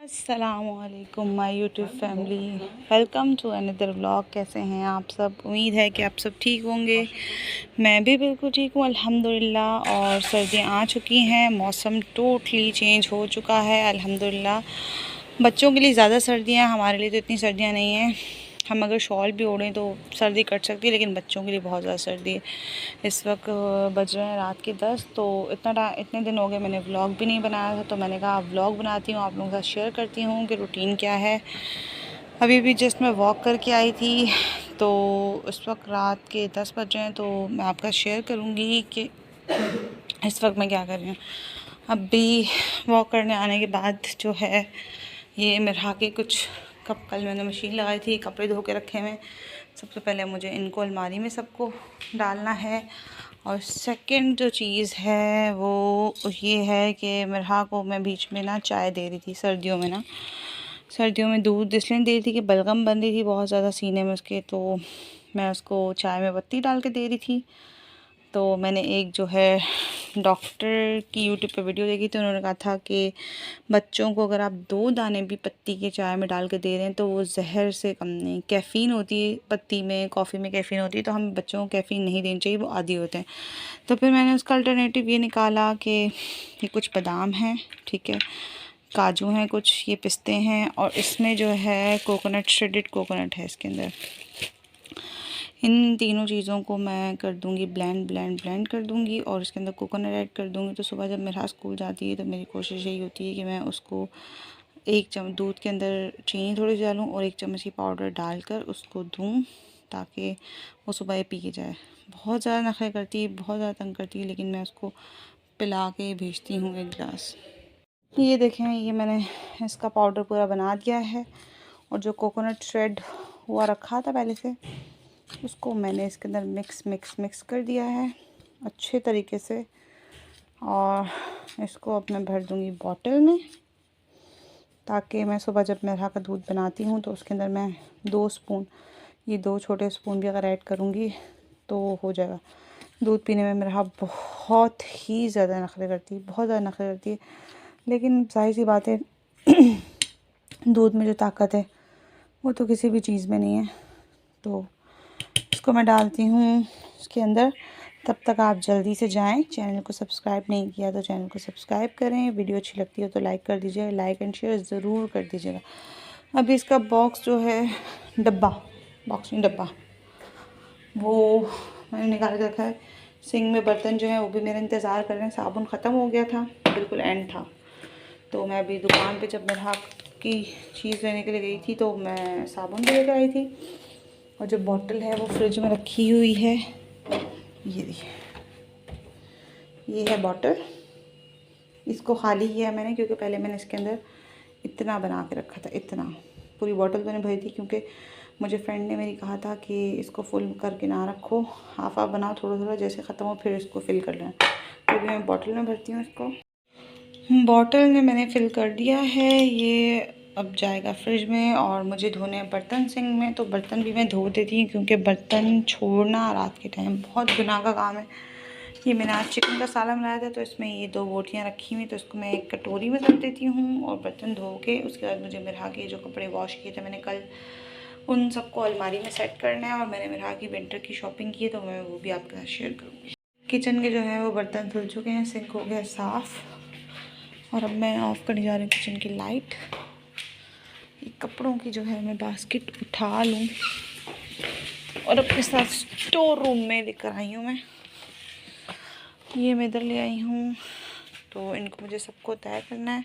अस्सलामुअलैकुम my YouTube family, welcome to another vlog. कैसे हैं आप सब? उम्मीद है कि आप सब ठीक होंगे। मैं भी बिल्कुल ठीक हूँ अल्हम्दुलिल्लाह। और सर्दियाँ आ चुकी हैं, मौसम टोटली चेंज हो चुका है अल्हम्दुलिल्लाह। बच्चों के लिए ज़्यादा सर्दियाँ, हमारे लिए तो इतनी सर्दियाँ नहीं हैं। हम अगर शॉल भी ओढ़ें तो सर्दी कट सकती है, लेकिन बच्चों के लिए बहुत ज़्यादा सर्दी है। इस वक्त बज रहे हैं रात के 10। तो इतने दिन हो गए मैंने व्लॉग भी नहीं बनाया था, तो मैंने कहा व्लॉग बनाती हूँ, आप लोगों के साथ शेयर करती हूँ कि रूटीन क्या है। अभी भी जस्ट मैं वॉक करके आई थी, तो इस वक्त रात के 10 बज रहे हैं। तो मैं आपका शेयर करूँगी कि इस वक्त मैं क्या कर रही हूँ। अभी वॉक करने आने के बाद जो है, ये मेरा के कुछ कल मैंने मशीन लगाई थी, कपड़े धो के रखे हुए। सबसे पहले मुझे इनको अलमारी में सबको डालना है। और सेकंड जो चीज़ है वो ये है कि मेरा को मैं बीच में ना चाय दे रही थी सर्दियों में दूध इसलिए दे रही थी कि बलगम बन रही थी बहुत ज़्यादा सीने में उसके, तो मैं उसको चाय में पत्ती डाल के दे रही थी। तो मैंने एक जो है डॉक्टर की यूट्यूब पे वीडियो देखी थी, उन्होंने कहा था कि बच्चों को अगर आप 2 दाने भी पत्ती के चाय में डाल के दे रहे हैं तो वो जहर से कम नहीं। कैफ़ीन होती है पत्ती में, कॉफ़ी में कैफ़ीन होती है, तो हम बच्चों को कैफ़ीन नहीं देनी चाहिए, वो आदी होते हैं। तो फिर मैंने उसका अल्टरनेटिव ये निकाला कि ये कुछ बादाम हैं, ठीक है, काजू हैं, कुछ ये पिस्ते हैं, और इसमें जो है कोकोनट, श्रेडेड कोकोनट है इसके अंदर। इन तीनों चीज़ों को मैं कर दूंगी ब्लेंड कर दूंगी, और इसके अंदर कोकोनट ऐड कर दूंगी। तो सुबह जब मेरा स्कूल जाती है तो मेरी कोशिश यही होती है कि मैं उसको 1 चम्मच दूध के अंदर चीनी थोड़ी सी डालूँ और 1 चम्मच की पाउडर डालकर उसको दूँ, ताकि वो सुबह ये पी के जाए। बहुत ज़्यादा नखरे करती है, बहुत ज़्यादा तंग करती है, लेकिन मैं उसको पिला के भेजती हूँ 1 गिलास। ये देखें, ये मैंने इसका पाउडर पूरा बना दिया है, और जो कोकोनट श्रेड हुआ रखा था पहले से, उसको मैंने इसके अंदर मिक्स कर दिया है अच्छे तरीके से। और इसको अब मैं भर दूंगी बॉटल में, ताकि मैं सुबह जब मेरा का दूध बनाती हूँ तो उसके अंदर मैं 2 स्पून, ये 2 छोटे स्पून भी अगर ऐड करूँगी तो हो जाएगा। दूध पीने में मेरा बहुत ही ज़्यादा नखरे करती है, बहुत ज़्यादा नखरे करती है, लेकिन जाहिर सी बात है दूध में जो ताकत है वो तो किसी भी चीज़ में नहीं है। तो इसको मैं डालती हूँ इसके अंदर। तब तक आप जल्दी से जाएं, चैनल को सब्सक्राइब नहीं किया तो चैनल को सब्सक्राइब करें, वीडियो अच्छी लगती है तो लाइक कर दीजिएगा, लाइक एंड शेयर ज़रूर कर दीजिएगा। अभी इसका बॉक्स जो है, बॉक्स नहीं डब्बा, वो मैंने निकाल के रखा है। सिंक में बर्तन जो है वो भी मेरा इंतज़ार कर रहे हैं। साबुन ख़त्म हो गया था, बिल्कुल एंड था, तो मैं अभी दुकान पे जब मेरा की चीज़ लेने के लिए गई थी तो मैं साबुन भी लेकर आई थी। और जो बॉटल है वो फ्रिज में रखी हुई है, ये देखिए, ये है बॉटल। इसको खाली किया है मैंने, क्योंकि पहले मैंने इसके अंदर इतना बना के रखा था, इतना पूरी बॉटल मैंने भरी थी, क्योंकि मुझे फ्रेंड ने मेरी कहा था कि इसको फुल करके ना रखो, हाफ बनाओ, थोड़ा थोड़ा, जैसे ख़त्म हो फिर इसको फिल कर लेना। क्योंकि मैं बॉटल में भरती हूँ इसको। बॉटल में मैंने फिल कर दिया है, ये अब जाएगा फ्रिज में। और मुझे धोने हैं बर्तन सिंक में, तो बर्तन भी मैं धो देती हूँ, क्योंकि बर्तन छोड़ना रात के टाइम बहुत गुनाह का काम है। ये मैंने आज चिकन का सालन बनाया था, तो इसमें ये 2 बोटियाँ रखी हुई, तो इसको मैं एक कटोरी में रख देती हूँ और बर्तन धो के उसके बाद मुझे मेरा के जो कपड़े वॉश किए थे मैंने कल, उन सबको अलमारी में सेट करना है। और मैंने मेरा की विंटर की शॉपिंग की है, तो मैं वो भी आपके साथ शेयर करूँगी। किचन के जो है वो बर्तन धुल चुके हैं, सिंक हो गया साफ़। और अब मैं ऑफ़ करने जा रही हूँ किचन की लाइट। ये कपड़ों की जो है मैं बास्केट उठा लूँ, और अपने साथ स्टोर रूम में लेकर आई हूँ मैं। ये मैं इधर ले आई हूँ, तो इनको मुझे सबको तय करना है,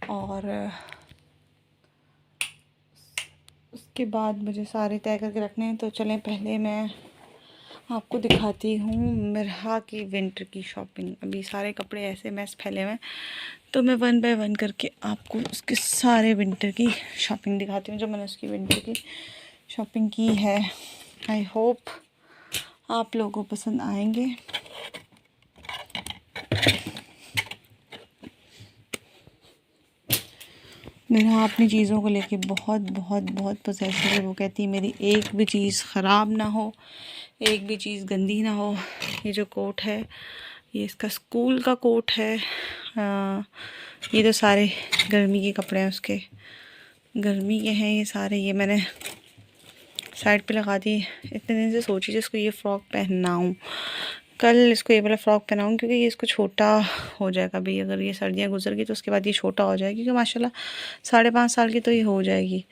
और उसके बाद मुझे सारे तय करके रखने हैं। तो चलें, पहले मैं आपको दिखाती हूँ मेरा की विंटर की शॉपिंग। अभी सारे कपड़े ऐसे मैस फैले हुए हैं, तो मैं 1 बाय 1 करके आपको उसके सारे विंटर की शॉपिंग दिखाती हूँ, जो मैंने उसकी विंटर की शॉपिंग की है। आई होप आप लोगों को पसंद आएंगे। मेरा अपनी चीज़ों को लेके बहुत बहुत बहुत पोसेसिव है। वो कहती है मेरी एक भी चीज़ ख़राब ना हो, एक भी चीज़ गंदी ना हो। ये जो कोट है ये इसका स्कूल का कोट है। ये तो सारे गर्मी के कपड़े हैं उसके, गर्मी के हैं ये सारे। ये मैंने साइड पे लगा दी। इतने दिन से सोची जिसको ये फ़्रॉक पहनाऊँ, कल इसको ये वाला फ़्रॉक पहनाऊँ क्योंकि ये इसको छोटा हो जाएगा भाई। अगर ये सर्दियाँ गुजर गई तो उसके बाद ये छोटा हो जाएगी, क्योंकि माशाल्लाह 5.5 साल की तो ये हो जाएगी।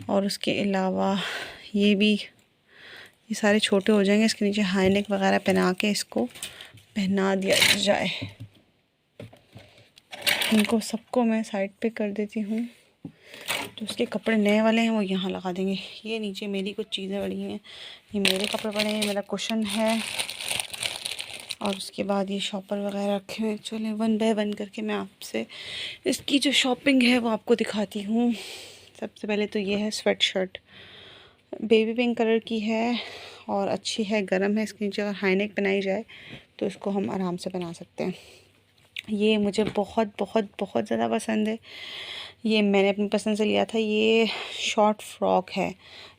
और उसके अलावा ये सारे छोटे हो जाएंगे। इसके नीचे हाई नेक वगैरह पहना के इसको पहना दिया जाए। इनको सबको मैं साइड पे कर देती हूँ। जो उसके कपड़े नए वाले हैं वो यहाँ लगा देंगे। ये नीचे मेरी कुछ चीज़ें पड़ी हैं, ये मेरे कपड़े पड़े हैं, मेरा कुशन है, और उसके बाद ये शॉपर वगैरह रखे हुए हैं। चलिए वन बाय वन करके मैं आपसे इसकी जो शॉपिंग है वो आपको दिखाती हूँ। सबसे पहले तो ये है sweat shirt, baby pink colour की है और अच्छी है, गर्म है। इसके नीचे अगर हाई नेक पहनाई जाए तो इसको हम आराम से पहना सकते हैं। ये मुझे बहुत बहुत बहुत ज़्यादा पसंद है। ये मैंने अपनी पसंद से लिया था। ये शॉर्ट फ्रॉक है।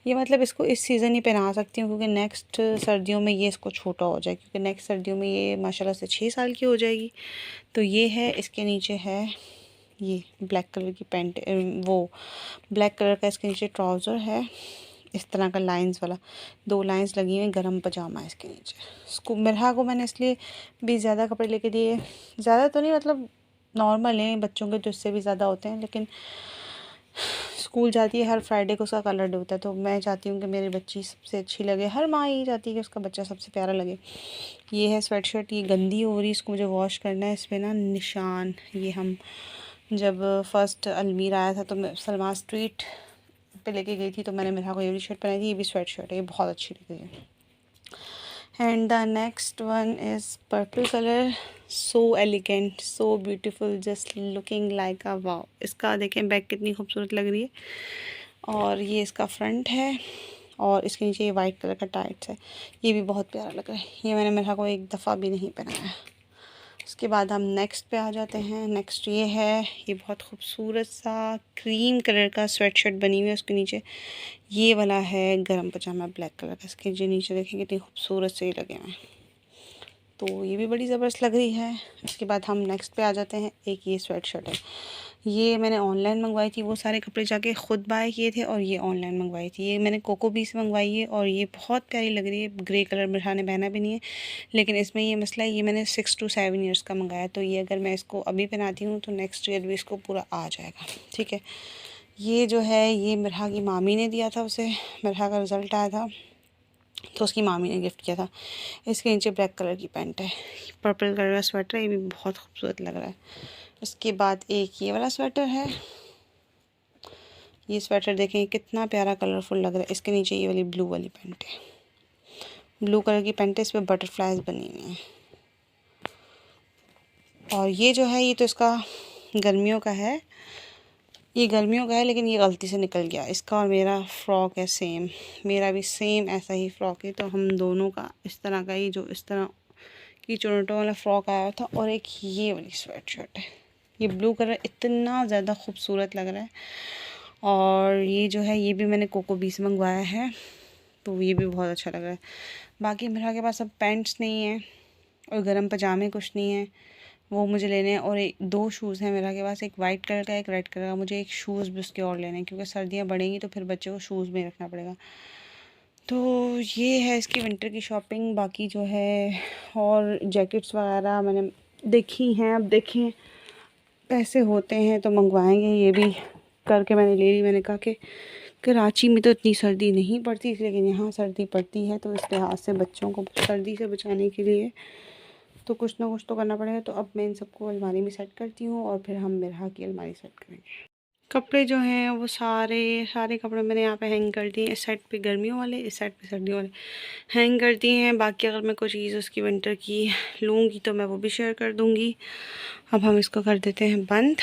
ये मतलब इसको इस सीज़न ही पहना सकती हूँ, क्योंकि नेक्स्ट सर्दियों में ये इसको छोटा हो जाए, क्योंकि नेक्स्ट सर्दियों में ये माशाल्लाह से 6 साल की हो जाएगी। तो ये है। इसके नीचे है ये ब्लैक कलर की पैंट, वो ब्लैक कलर का इसके नीचे ट्राउज़र है, इस तरह का लाइंस वाला, 2 लाइंस लगी हुई। गरम पजामा है इसके नीचे। इसको मिरहा को मैंने इसलिए भी ज़्यादा कपड़े लेके दिए, ज़्यादा तो नहीं, मतलब नॉर्मल हैं, बच्चों के तो इससे भी ज़्यादा होते हैं, लेकिन स्कूल जाती है हर फ्राइडे को उसका कलर डे होता है, तो मैं चाहती हूँ कि मेरी बच्ची सबसे अच्छी लगे। हर माँ यही चाहती है कि उसका बच्चा सबसे प्यारा लगे। ये है स्वेट शर्ट, ये गंदी हो रही, इसको मुझे वॉश करना है। इस पर ना निशान, ये हम जब फर्स्ट अजमेर आया था तो मैं सलमान स्ट्रीट पे लेके गई थी, तो मैंने मेरा को ये वाली शर्ट पहनाई थी। ये भी स्वेट शर्ट है, ये बहुत अच्छी लग रही है। And the next one is purple colour, so elegant, so beautiful, just looking like a wow. इसका देखें बैक कितनी खूबसूरत लग रही है, और ये इसका फ्रंट है, और इसके नीचे ये वाइट कलर का टाइट्स है। ये भी बहुत प्यारा लग रहा है। ये मैंने मेरा को एक दफ़ा भी नहीं पहनाया। उसके बाद हम नेक्स्ट पे आ जाते हैं। नेक्स्ट ये है, ये बहुत खूबसूरत सा क्रीम कलर का स्वेट शर्ट बनी हुई है। उसके नीचे ये वाला है गरम पजामा ब्लैक कलर का। इसके जो नीचे देखेंगे कितनी खूबसूरत से लगे हुए हैं, तो ये भी बड़ी ज़बरदस्त लग रही है। उसके बाद हम नेक्स्ट पे आ जाते हैं। एक ये स्वेट शर्ट है, ये मैंने ऑनलाइन मंगवाई थी। वो सारे कपड़े जाके ख़ुद बाय किए थे, और ये ऑनलाइन मंगवाई थी। ये मैंने कोको बी से मंगवाई है, और ये बहुत प्यारी लग रही है। ग्रे कलर मेरा ने पहना भी नहीं है, लेकिन इसमें ये मसला है, ये मैंने 6 to 7 ईयर्स का मंगाया। तो ये अगर मैं इसको अभी पहनाती हूँ तो नेक्स्ट ईयर भी इसको पूरा आ जाएगा। ठीक है। ये जो है ये मेरा की मामी ने दिया था उसे, मेरा का रिज़ल्ट आया था तो उसकी मामी ने गिफ्ट किया था। इसके नीचे ब्लैक कलर की पैंट है, पर्पल कलर का स्वेटर है, ये भी बहुत खूबसूरत लग रहा है। उसके बाद एक ये वाला स्वेटर है। ये स्वेटर देखें कितना प्यारा कलरफुल लग रहा है। इसके नीचे ये वाली ब्लू वाली पैंट है, ब्लू कलर की पैंट है, इस पर बटरफ्लाइज बनी हुई हैं। और ये जो है ये तो इसका गर्मियों का है, ये गर्मियों का है, लेकिन ये गलती से निकल गया। इसका और मेरा फ़्रॉक है सेम, मेरा भी सेम ऐसा ही फ़्रॉक है। तो हम दोनों का इस तरह का ही, जो इस तरह की चुनटों वाला फ़्रॉक आया था, और एक ये वाली स्वेट शर्ट है। ये ब्लू कलर इतना ज़्यादा खूबसूरत लग रहा है। और ये जो है ये भी मैंने कोको बी से मंगवाया है, तो ये भी बहुत अच्छा लग रहा है। बाकी मेरा के पास अब पैंट्स नहीं है और गर्म पजामे कुछ नहीं है, वो मुझे लेने हैं। और एक 2 शूज़ हैं मेरा के पास, एक वाइट कलर का एक रेड कलर का। मुझे एक शूज़ भी उसके और लेने हैं, क्योंकि सर्दियाँ बढ़ेंगी तो फिर बच्चे को शूज़ में रखना पड़ेगा। तो ये है इसकी विंटर की शॉपिंग। बाकी जो है और जैकेट्स वगैरह मैंने देखी हैं, अब देखें पैसे होते हैं तो मंगवाएंगे। ये भी करके मैंने ले ली। मैंने कहा कि कराची में तो इतनी सर्दी नहीं पड़ती, लेकिन यहाँ सर्दी पड़ती है, तो इस लिहाज से बच्चों को सर्दी से बचाने के लिए तो कुछ ना कुछ तो करना पड़ेगा। तो अब मैं इन सबको अलमारी में सेट करती हूँ, और फिर हम मेरा की अलमारी सेट करेंगे। कपड़े जो हैं वो सारे कपड़े मैंने यहाँ पे हैंग कर दिए। इस साइड पे गर्मियों वाले, इस साइड पे सर्दियों वाले हैंग कर दिए हैं। बाकी अगर मैं कोई चीज़ उसकी विंटर की लूँगी तो मैं वो भी शेयर कर दूँगी। अब हम इसको कर देते हैं बंद,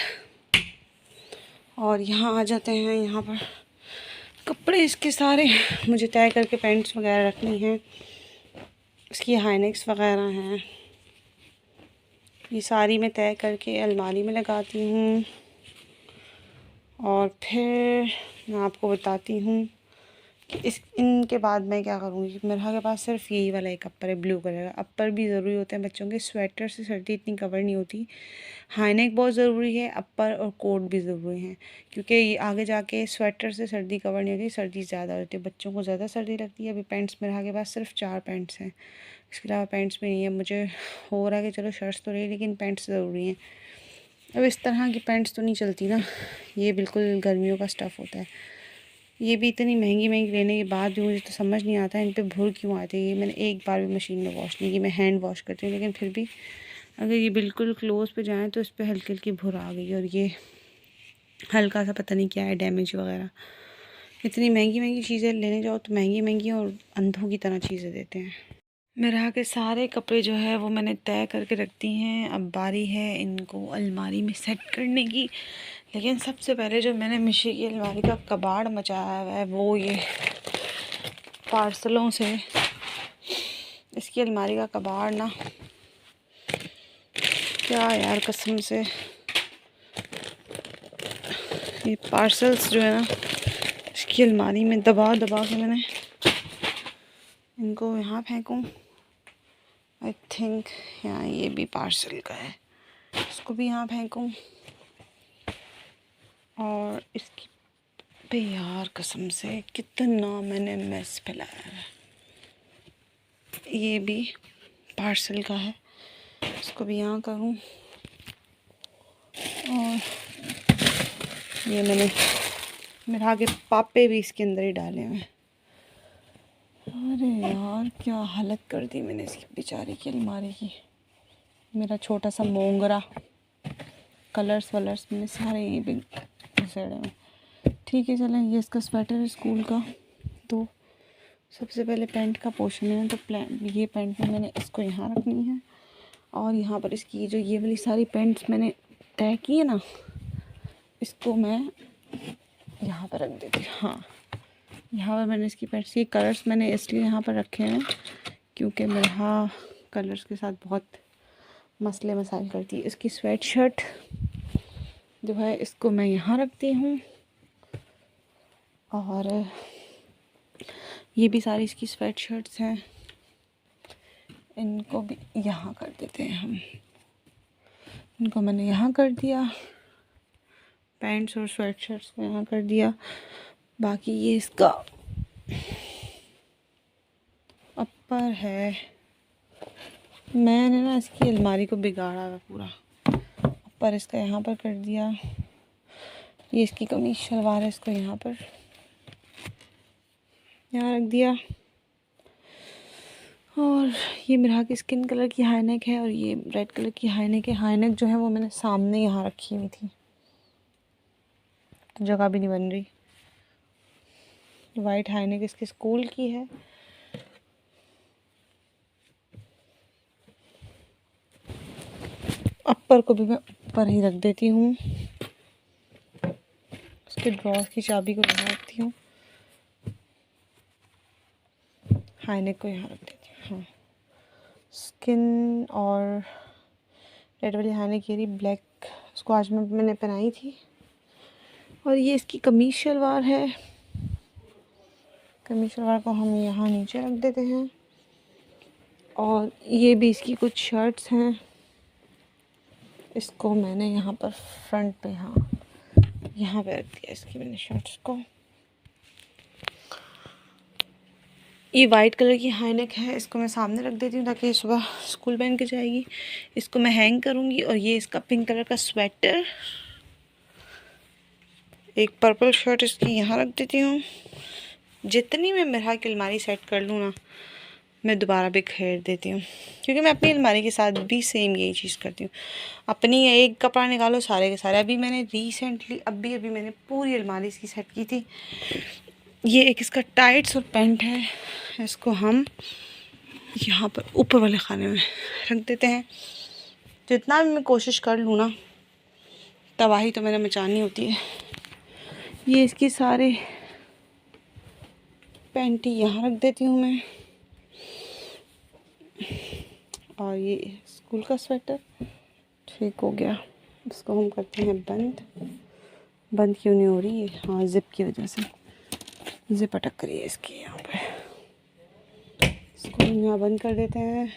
और यहाँ आ जाते हैं। यहाँ पर कपड़े इसके सारे मुझे तय करके पैंट्स वगैरह रखनी हैं, इसकी हाई नेक्स वगैरह हैं, ये सारी मैं तय करके अलमारी में लगाती हूँ। और फिर मैं आपको बताती हूँ इनके बाद मैं क्या करूँगी, मेरे के पास सिर्फ यही वाला एक अपर है ब्लू कलर का। अपर भी ज़रूरी होते हैं बच्चों के, स्वेटर से सर्दी इतनी कवर नहीं होती। हाई नेक बहुत ज़रूरी है, अपर और कोट भी ज़रूरी हैं, क्योंकि ये आगे जाके स्वेटर से सर्दी कवर नहीं होती, सर्दी ज़्यादा होती है, बच्चों को ज़्यादा सर्दी लगती है। अभी पैंट्स मेरे के पास सिर्फ 4 पैंट्स हैं, इसके अलावा पैंट्स भी नहीं है। मुझे हो रहा है कि चलो शर्ट्स तो रही, लेकिन पैंट्स ज़रूरी हैं। अब इस तरह की पैंट्स तो नहीं चलती ना, ये बिल्कुल गर्मियों का स्टफ़ होता है। ये भी इतनी महंगी लेने के बाद भी मुझे तो समझ नहीं आता इन पे भुर क्यों आती है। मैंने एक बार भी मशीन में वॉश नहीं की, मैं हैंड वॉश करती हूँ, लेकिन फिर भी अगर ये बिल्कुल क्लोज़ पे जाएँ तो इस पर हल्की हल्की भुर आ गई, और ये हल्का सा पता नहीं क्या है, डैमेज वगैरह। इतनी महंगी चीज़ें लेने जाओ तो महंगी और अंधों की तरह चीज़ें देते हैं। मेरे के सारे कपड़े जो है वो मैंने तय करके रखती हैं। अब बारी है इनको अलमारी में सेट करने की। लेकिन सबसे पहले जो मैंने मिशी की अलमारी का कबाड़ मचाया हुआ है वो ये पार्सलों से। इसकी अलमारी का कबाड़ ना, क्या यार कसम से, ये पार्सल्स जो है ना इसकी अलमारी में दबा के मैंने इनको यहाँ फेंकूँ। आई थिंक यहाँ ये भी पार्सल का है, इसको भी यहाँ फेंकूँ। और इसकी पे यार कसम से कितना मैंने मेस फैलाया है। ये भी पार्सल का है, इसको भी यहाँ करूँ। और ये मैंने मेरे आगे पापे भी इसके अंदर ही डाले हुए हैं। अरे यार क्या हालत कर दी मैंने इसकी बेचारी की अलमारी की। मेरा छोटा सा मोंगरा, कलर्स वलर्स मैंने सारे यहीं पे घुसेड़े हुए। ठीक है चलें, ये इसका स्वेटर है स्कूल का। तो सबसे पहले पैंट का पोर्शन है, तो ये पैंट में मैंने इसको यहाँ रखनी है, और यहाँ पर इसकी जो ये वाली सारी पैंट्स मैंने तय की है ना, इसको मैं यहाँ पर रख देती हूँ। हाँ, यहाँ पर मैंने इसकी पैंट्स, ये कलर्स मैंने इसलिए यहाँ पर रखे हैं क्योंकि मेरे यहाँ कलर्स के साथ बहुत मसले मसाइल करती है। इसकी स्वेट शर्ट जो है इसको मैं यहाँ रखती हूँ, और ये भी सारी इसकी स्वेट शर्ट्स हैं, इनको भी यहाँ कर देते हैं हम। इनको मैंने यहाँ कर दिया, पैंट्स और स्वेट शर्ट्स को यहाँ कर दिया। बाकी ये इसका अपर है, मैंने ना इसकी अलमारी को बिगाड़ा है पूरा। अपर इसका यहाँ पर कर दिया, ये इसकी कमीज शलवार है, इसको यहाँ पर यहाँ रख दिया। और ये मेरा की स्किन कलर की हाई नेक है, और ये रेड कलर की हाई नेक है। हाई नेक जो है वो मैंने सामने यहाँ रखी हुई थी, तो जगह भी नहीं बन रही। वाइट हाई नेक इसके स्कूल की है। अपर को भी मैं ऊपर ही रख देती हूँ, उसके ड्रॉर की चाबी को यहाँ रखती हूँ, हाई नेक को यहाँ रख देती हूँ। हाँ, स्किन और रेड वाली हाई नेक, ये रही ब्लैक, उसको आज मैंने पहनाई थी। और ये इसकी कमीज शलवार है, कमीज शलवार को हम यहाँ नीचे रख देते हैं। और ये भी इसकी कुछ शर्ट्स हैं, इसको मैंने यहाँ पर फ्रंट पे, हाँ यहाँ पे रख दिया इसकी मैंने शर्ट्स को। ये वाइट कलर की हाई नेक है, इसको मैं सामने रख देती हूँ ताकि सुबह स्कूल पहन के जाएगी। इसको मैं हैंग करूँगी। और ये इसका पिंक कलर का स्वेटर, एक पर्पल शर्ट इसकी यहाँ रख देती हूँ। जितनी मैं मेरा की अलमारी सेट कर लूँ ना, मैं दोबारा भी खरीद देती हूँ, क्योंकि मैं अपनी अलमारी के साथ भी सेम यही चीज़ करती हूँ। अपनी एक कपड़ा निकालो सारे के सारे। अभी मैंने रिसेंटली अभी मैंने पूरी अलमारी इसकी सेट की थी। ये एक इसका टाइट्स और पैंट है, इसको हम यहाँ पर ऊपर वाले खाने में रख देते हैं। जितना भी मैं कोशिश कर लूँ ना, तबाही तो मैंने मचानी होती है। ये इसकी सारे पैंटी यहाँ रख देती हूँ मैं। और ये स्कूल का स्वेटर ठीक हो गया, इसको हम करते हैं बंद। बंद क्यों नहीं हो रही है? हाँ, जिप की वजह से। जिप अटक रही है इसकी यहाँ पे। इसको यहाँ बंद कर देते हैं।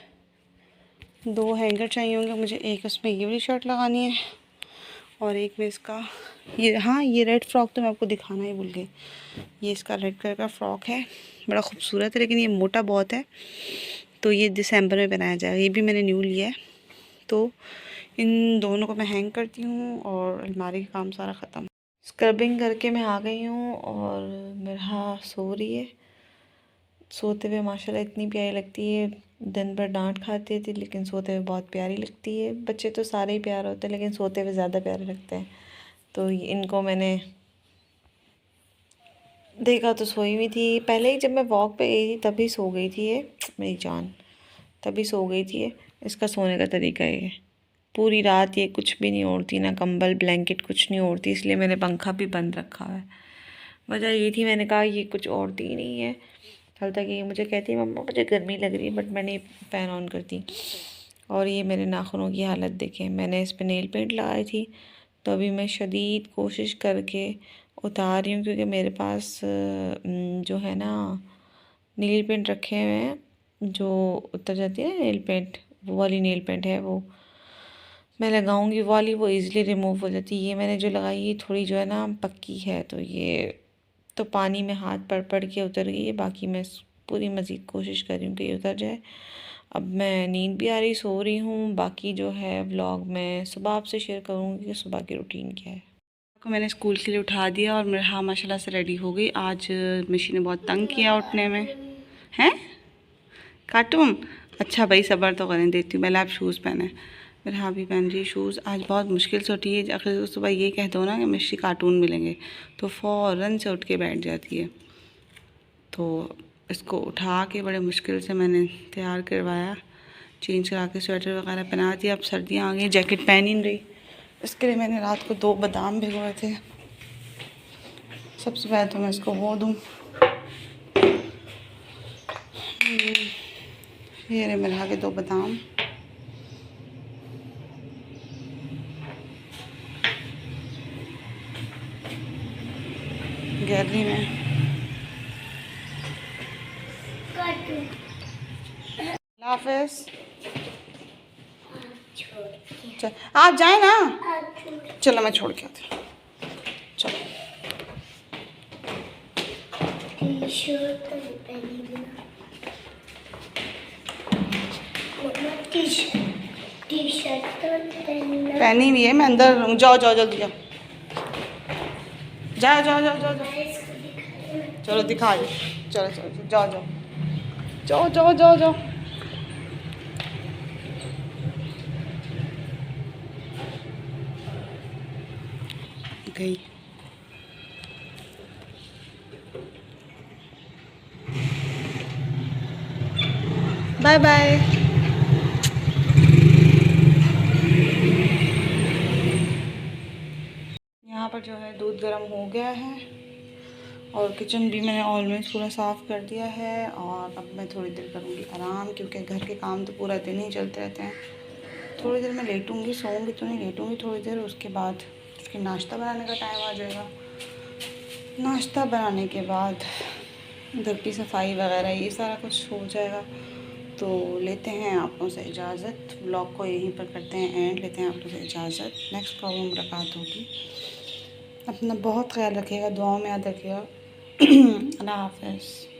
2 हैंगर चाहिए होंगे मुझे, एक उसमें ये वाली शर्ट लगानी है और एक में इसका ये, हाँ ये रेड फ्रॉक तो मैं आपको दिखाना ही भूल गई। ये इसका रेड कलर का फ्रॉक है, बड़ा खूबसूरत है, लेकिन ये मोटा बहुत है, तो ये दिसंबर में बनाया जाएगा। ये भी मैंने न्यू लिया है। तो इन दोनों को मैं हैंग करती हूँ और अलमारी का काम सारा ख़त्म। स्क्रबिंग करके मैं आ गई हूँ और मेरा सो रही है। सोते हुए माशाल्लाह इतनी प्यारी लगती है। दिन भर डांट खाती थी, लेकिन सोते हुए बहुत प्यारी लगती है। बच्चे तो सारे ही प्यारे होते हैं, लेकिन सोते हुए ज़्यादा प्यारे लगते हैं। तो इनको मैंने देखा तो सोई हुई थी। पहले ही जब मैं वॉक पे गई थी तभी सो गई थी ये मेरी जान, तभी सो गई थी ये। इसका सोने का तरीका ये है, पूरी रात ये कुछ भी नहीं ओढ़ती, ना कंबल ब्लैंकेट कुछ नहीं ओढ़ती, इसलिए मैंने पंखा भी बंद रखा है। वजह ये थी, मैंने कहा ये कुछ ओढ़ती ही नहीं है। कल तक ये मुझे कहती है मम्मा मुझे गर्मी लग रही है, बट मैं नहीं फ़ैन ऑन करती। और ये मेरे नाखूनों की हालत देखें, मैंने इस पर नेल पेंट लगाई थी, तो अभी मैं शदीद कोशिश करके उतार रही हूँ, क्योंकि मेरे पास जो है ना नेल पेंट रखे हुए हैं जो उतर जाती है नेल पेंट, वो वाली नेल पेंट है, वो मैं लगाऊंगी वाली, वो इजीली रिमूव हो जाती है। ये मैंने जो लगाई है थोड़ी जो है ना पक्की है, तो ये तो पानी में हाथ पड़ के उतर गई है। बाकी मैं पूरी मज़ीद कोशिश कर रही हूँ कि ये उतर जाए। अब मैं नींद भी आ रही, सो रही हूँ। बाकी जो है व्लॉग मैं सुबह आपसे शेयर करूँगी कि सुबह की रूटीन क्या है। को मैंने स्कूल के लिए उठा दिया और मेरा हाँ माशाल्लाह से रेडी हो गई। आज मशीन ने बहुत तंग किया उठने में। हैं कार्टून? अच्छा भाई सब्र तो करें, देती हूँ। पहले आप शूज़ पहने। मेरे हाँ भी पहन रही शूज़। आज बहुत मुश्किल से उठी है। अगर सुबह ये कह दो ना कि मिश्री कार्टून मिलेंगे तो फ़ौरन से उठ के बैठ जाती है। तो इसको उठा के बड़े मुश्किल से मैंने तैयार करवाया, चेंज करा के स्वेटर वगैरह पहना दिया। अब सर्दियाँ आ गई, जैकेट पहन ही नहीं रही। इसके लिए मैंने रात को 2 बादाम भिगोए थे। सबसे पहले तो मैं इसको वो दूँ। ये रहे मेरे के 2 बादाम। गैलरी में हाफिज, चल आप जाए ना। चलो मैं छोड़ के आती हूँ। चलो पहनी हुई है, मैं अंदर रहूँ। जाओ जाओ जल्दी जाओ, जाओ जाओ जाओ जाओ जाओ। चलो दिखा दो, चलो चलो जाओ जाओ जाओ जाओ जाओ जाओ। गई। Bye bye. यहाँ पर जो है दूध गर्म हो गया है और किचन भी मैंने ऑलमोस्ट पूरा साफ़ कर दिया है। और अब मैं थोड़ी देर करूँगी आराम, क्योंकि घर के काम तो पूरा दिन ही चलते रहते हैं। थोड़ी देर मैं लेटूँगी, सोऊंगी तो नहीं, लेटूँगी थोड़ी देर। उसके बाद उसके नाश्ता बनाने का टाइम आ जाएगा। नाश्ता बनाने के बाद घर की सफाई वगैरह ये सारा कुछ हो जाएगा। तो लेते हैं आप लोगों से इजाज़त। व्लॉग को यहीं पर करते हैं एंड, लेते हैं आप लोगों से इजाज़त। नेक्स्ट व्लॉग में मुलाकात होगी। अपना बहुत ख्याल रखिएगा, दुआओं में याद रखिएगा। अल्लाह हाफ़िज़।